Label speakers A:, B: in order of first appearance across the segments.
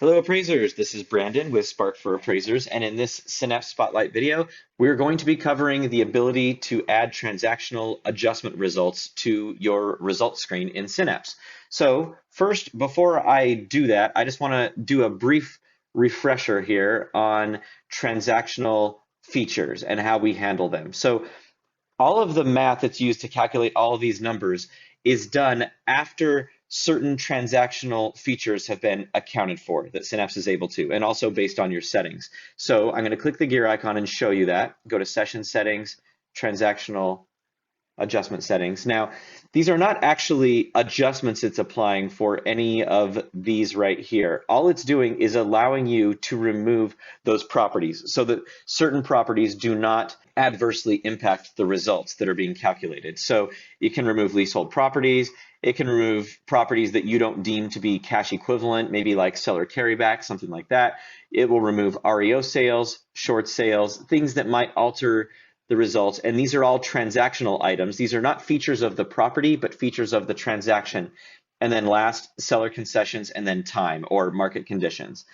A: Hello, appraisers. This is Brandon with Spark for Appraisers, and in this Synapse Spotlight video, we're going to be covering the ability to add transactional adjustment results to your results screen in Synapse. So first, before I do that, I just want to do a brief refresher here on transactional features and how we handle them. So all of the math that's used to calculate all of these numbers is done after certain transactional features have been accounted for that Synapse is able to, and also based on your settings. So I'm going to click the gear icon and show you that. Go to Session Settings, Transactional Adjustment Settings. Now, these are not actually adjustments it's applying for any of these right here. All it's doing is allowing you to remove those properties so that certain properties do not adversely impact the results that are being calculated. So you can remove leasehold properties. It can remove properties that you don't deem to be cash equivalent, maybe like seller carryback, something like that. It will remove REO sales, short sales, things that might alter the results. And these are all transactional items. These are not features of the property, but features of the transaction. And then last, seller concessions, and then time or market conditions.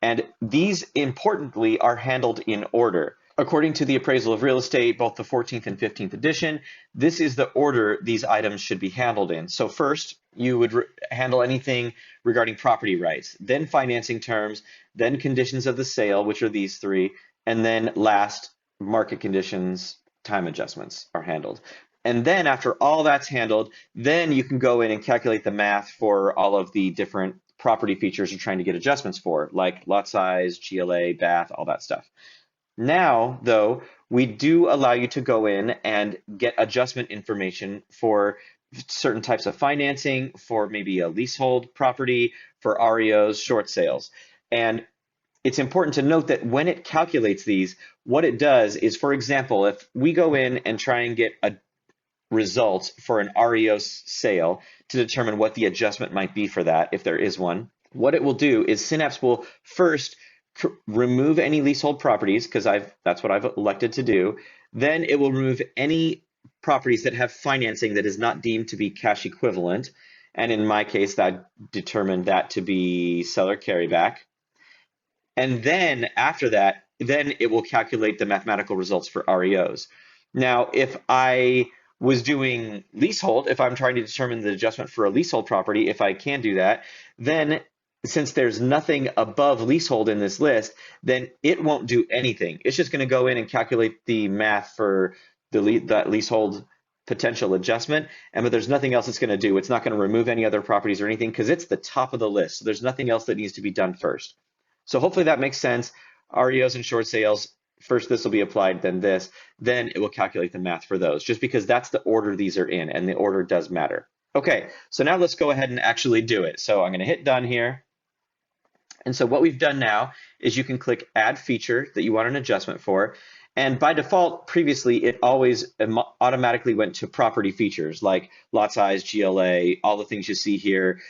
A: And these importantly are handled in order. According to the Appraisal of Real Estate, both the 14th and 15th edition, this is the order these items should be handled in. So first, you would handle anything regarding property rights, then financing terms, then conditions of the sale, which are these three, and then last, market conditions, time adjustments are handled. And then after all that's handled, then you can go in and calculate the math for all of the different property features you're trying to get adjustments for, like lot size, GLA, bath, all that stuff. Now, though, we do allow you to go in and get adjustment information for certain types of financing, for maybe a leasehold property, for REOs, short sales. And it's important to note that when it calculates these, what it does is, for example, if we go in and try and get a result for an REO sale to determine what the adjustment might be for that, if there is one, what it will do is Synapse will first remove any leasehold properties, because that's what I've elected to do. Then it will remove any properties that have financing that is not deemed to be cash equivalent. And in my case, that determined that to be seller carryback. And then after that, then it will calculate the mathematical results for REOs. Now, if I was doing leasehold, if I'm trying to determine the adjustment for a leasehold property, if I can do that, then since there's nothing above leasehold in this list, then it won't do anything. It's just going to go in and calculate the math for that leasehold potential adjustment, but there's nothing else it's going to do. It's not going to remove any other properties or anything because it's the top of the list. So there's nothing else that needs to be done first. So hopefully that makes sense. REOs and short sales, first this will be applied, then this, then it will calculate the math for those, just because that's the order these are in, and the order does matter. Okay, so now let's go ahead and actually do it. So I'm going to hit done here. And so what we've done now is you can click Add Feature that you want an adjustment for. And by default, previously, it always automatically went to property features like lot size, GLA, all the things you see here,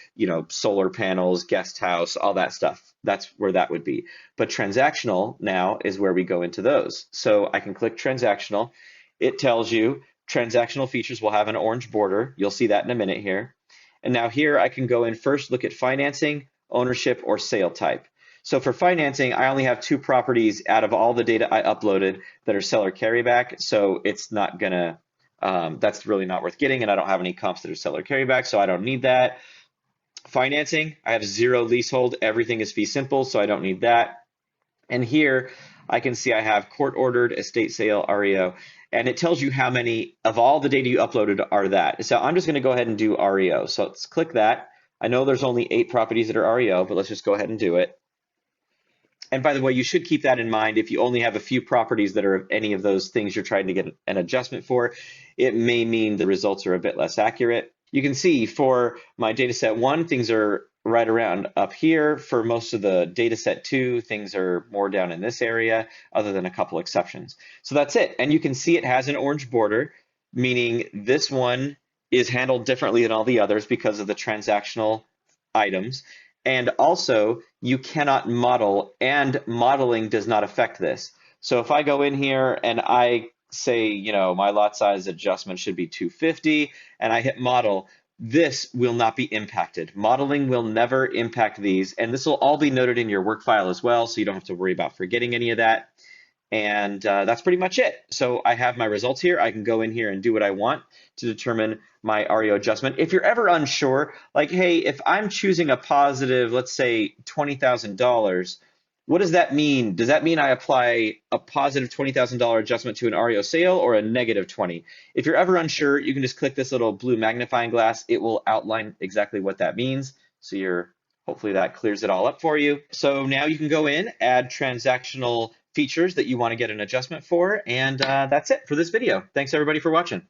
A: solar panels, guest house, all that stuff. That's where that would be. But transactional now is where we go into those. So I can click transactional. It tells you transactional features will have an orange border. You'll see that in a minute here. And now here I can go in first, look at financing, ownership, or sale type. So for financing, I only have two properties out of all the data I uploaded that are seller carryback. So it's not gonna, that's really not worth getting. And I don't have any comps that are seller carryback, so I don't need that. Financing, I have 0 leasehold. Everything is fee simple, so I don't need that. And here I can see I have court ordered, estate sale, REO, and it tells you how many of all the data you uploaded are that. So I'm just gonna go ahead and do REO. So let's click that. I know there's only 8 properties that are REO, but let's just go ahead and do it. And by the way, you should keep that in mind. If you only have a few properties that are any of those things you're trying to get an adjustment for, it may mean the results are a bit less accurate. You can see for my data set 1, things are right around up here. For most of the data set 2, things are more down in this area, other than a couple exceptions. So that's it. And you can see it has an orange border, meaning this one is handled differently than all the others because of the transactional items. And also, you cannot model, and modeling does not affect this. So if I go in here and I say, my lot size adjustment should be 250, and I hit model, this will not be impacted. Modeling will never impact these, and this will all be noted in your work file as well, so you don't have to worry about forgetting any of that. And that's pretty much it. So I have my results here. I can go in here and do what I want to determine my REO adjustment. If you're ever unsure, like, hey, if I'm choosing a positive, let's say $20,000, what does that mean? Does that mean I apply a positive $20,000 adjustment to an REO sale or a negative 20? If you're ever unsure, you can just click this little blue magnifying glass. It will outline exactly what that means. So hopefully that clears it all up for you. So now you can go in, add transactional features that you want to get an adjustment for, and that's it for this video. Thanks everybody for watching.